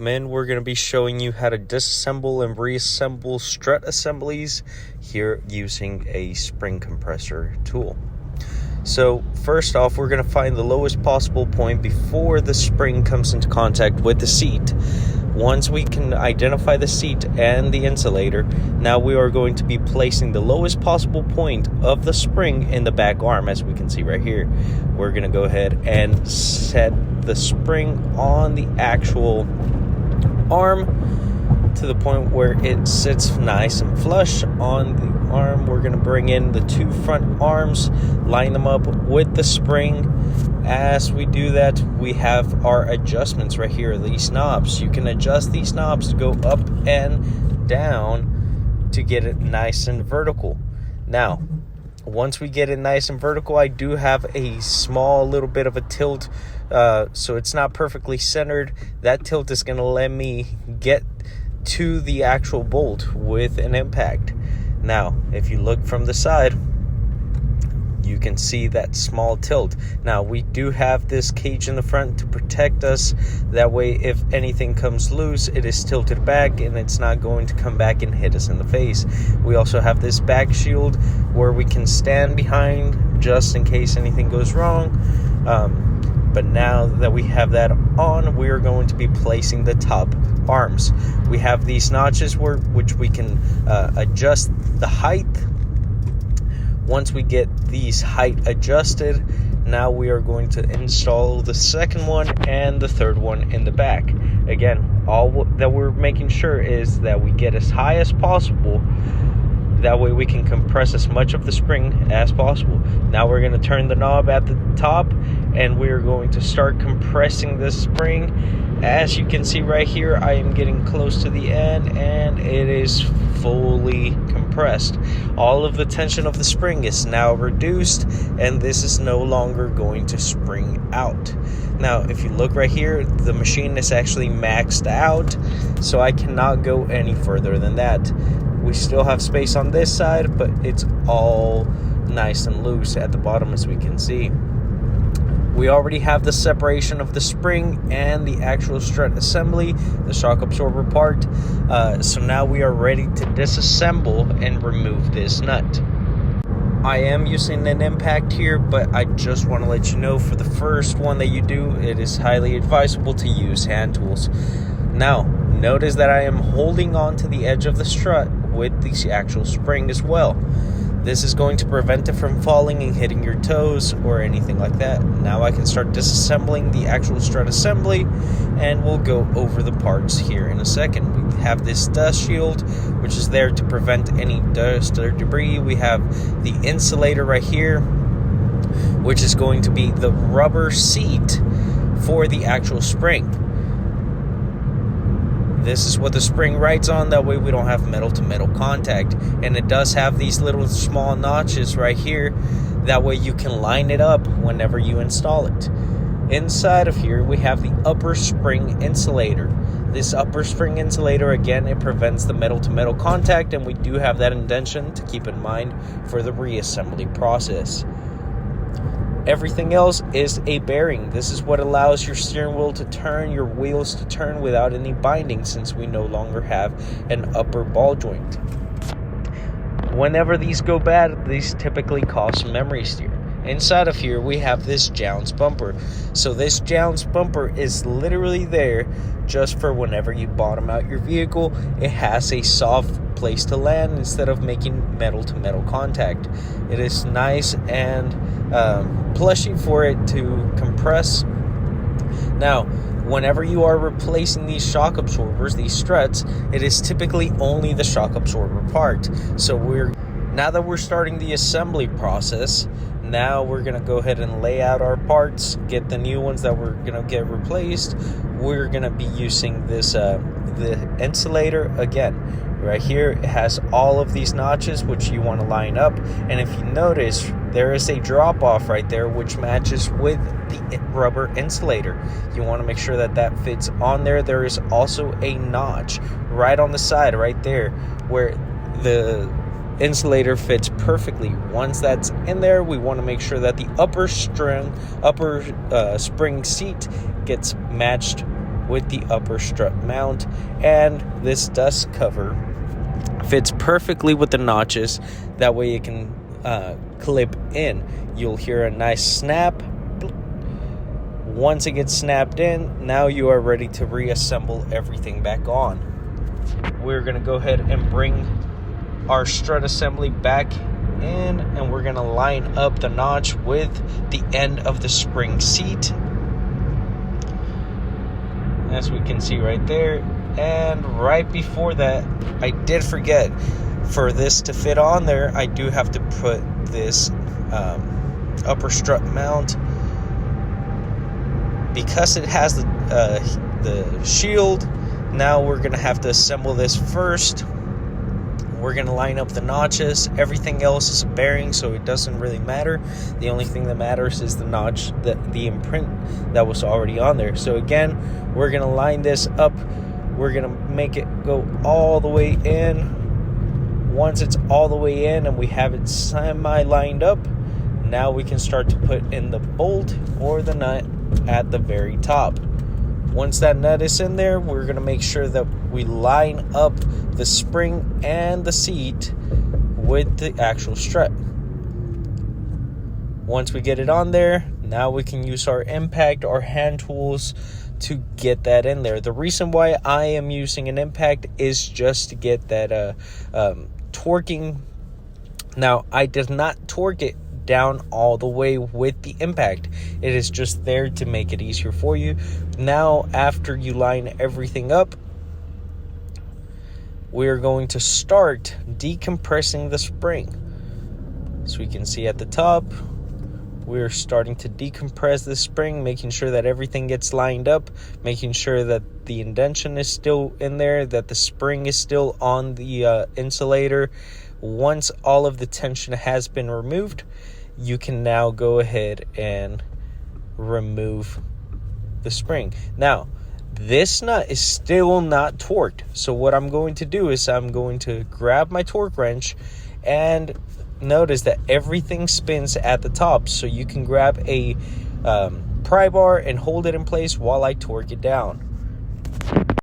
welcome in. We're going to be showing you how to disassemble and reassemble strut assemblies here using a spring compressor tool. So first off, we're going to find the lowest possible point before the spring comes into contact with the seat. Once we can identify the seat and the insulator, now we are going to be placing the lowest possible point of the spring in the back arm, as we can see right here. We're going to go ahead and set the spring on the actual arm to the point where it sits nice and flush on the arm. We're going to bring in the two front arms, line them up with the spring. As we do that, we have our adjustments right here, these knobs. You can adjust these knobs to go up and down to get it nice and vertical. Now, once we get it nice and vertical, I do have a small little bit of a tilt, so it's not perfectly centered. That tilt is going to let me get to the actual bolt with an impact. Now, if you look from the side, you can see that small tilt. Now, we do have this cage in the front to protect us. That way, if anything comes loose, it is tilted back and it's not going to come back and hit us in the face. We also have this back shield where we can stand behind just in case anything goes wrong. But now that we have that on, we are going to be placing the top arms. We have these notches which we can adjust the height. Once we get these height adjusted, now we are going to install the second one and the third one in the back. Again, all that we're making sure is that we get as high as possible. That way we can compress as much of the spring as possible. Now we're going to turn the knob at the top and we're going to start compressing this spring. As you can see right here, I am getting close to the end and it is fully compressed. All of the tension of the spring is now reduced and this is no longer going to spring out. Now, if you look right here, the machine is actually maxed out, so I cannot go any further than that. We still have space on this side, but it's all nice and loose at the bottom, as we can see. We already have the separation of the spring and the actual strut assembly, the shock absorber part. So now we are ready to disassemble and remove this nut. I am using an impact here, but I just want to let you know, for the first one that you do, it is highly advisable to use hand tools. Now, notice that I am holding on to the edge of the strut with the actual spring as well. This is going to prevent it from falling and hitting your toes or anything like that. Now I can start disassembling the actual strut assembly, and we'll go over the parts here in a second. We have this dust shield, which is there to prevent any dust or debris. We have the insulator right here, which is going to be the rubber seat for the actual spring. This is what the spring rides on, that way we don't have metal-to-metal contact. And it does have these little small notches right here, that way you can line it up whenever you install it. Inside of here, we have the upper spring insulator. This upper spring insulator, again, it prevents the metal-to-metal contact, and we do have that indentation to keep in mind for the reassembly process. Everything else is a bearing. This is what allows your steering wheel to turn, your wheels to turn without any binding, since we no longer have an upper ball joint. Whenever these go bad, these typically cause memory steer. Inside of here, we have this Jounce bumper. So this Jounce bumper is literally there just for whenever you bottom out your vehicle. It has a soft place to land instead of making metal-to-metal contact. It is nice and plushy for it to compress. Now, whenever you are replacing these shock absorbers, these struts, it is typically only the shock absorber part. So now that we're starting the assembly process, now we're going to go ahead and lay out our parts, get the new ones that we're going to get replaced. We're going to be using this the insulator again. Right here, it has all of these notches which you want to line up, and if you notice, there is a drop off right there which matches with the rubber insulator. You want to make sure that that fits on there. There is also a notch right on the side right there where the insulator fits perfectly. Once that's in there, we want to make sure that the upper spring seat gets matched with the upper strut mount, and this dust cover fits perfectly with the notches. That way it can clip in. You'll hear a nice snap. Once it gets snapped in, now you are ready to reassemble everything back on. We're going to go ahead and bring our strut assembly back in, and we're going to line up the notch with the end of the spring seat, as we can see right there. And right before that, I did forget, for this to fit on there, I do have to put this upper strut mount, because it has the shield. Now we're going to have to assemble this first. We're going to line up the notches. Everything else is a bearing, so it doesn't really matter. The only thing that matters is the notch, the imprint that was already on there. So again, we're going to line this up. We're going to make it go all the way in. Once it's all the way in and we have it semi-lined up, now we can start to put in the bolt or the nut at the very top. Once that nut is in there, we're going to make sure that we line up the spring and the seat with the actual strut. Once we get it on there, now we can use our impact or hand tools to get that in there. The reason why I am using an impact is just to get that torquing. Now, I did not torque it down all the way with the impact. It is just there to make it easier for you. Now, after you line everything up, we're going to start decompressing the spring. So we can see at the top, we're starting to decompress the spring, making sure that everything gets lined up, making sure that the indentation is still in there, that the spring is still on the insulator. Once all of the tension has been removed, you can now go ahead and remove the spring. Now, this nut is still not torqued. So what I'm going to do is I'm going to grab my torque wrench, and notice that everything spins at the top. So you can grab a pry bar and hold it in place while I torque it down.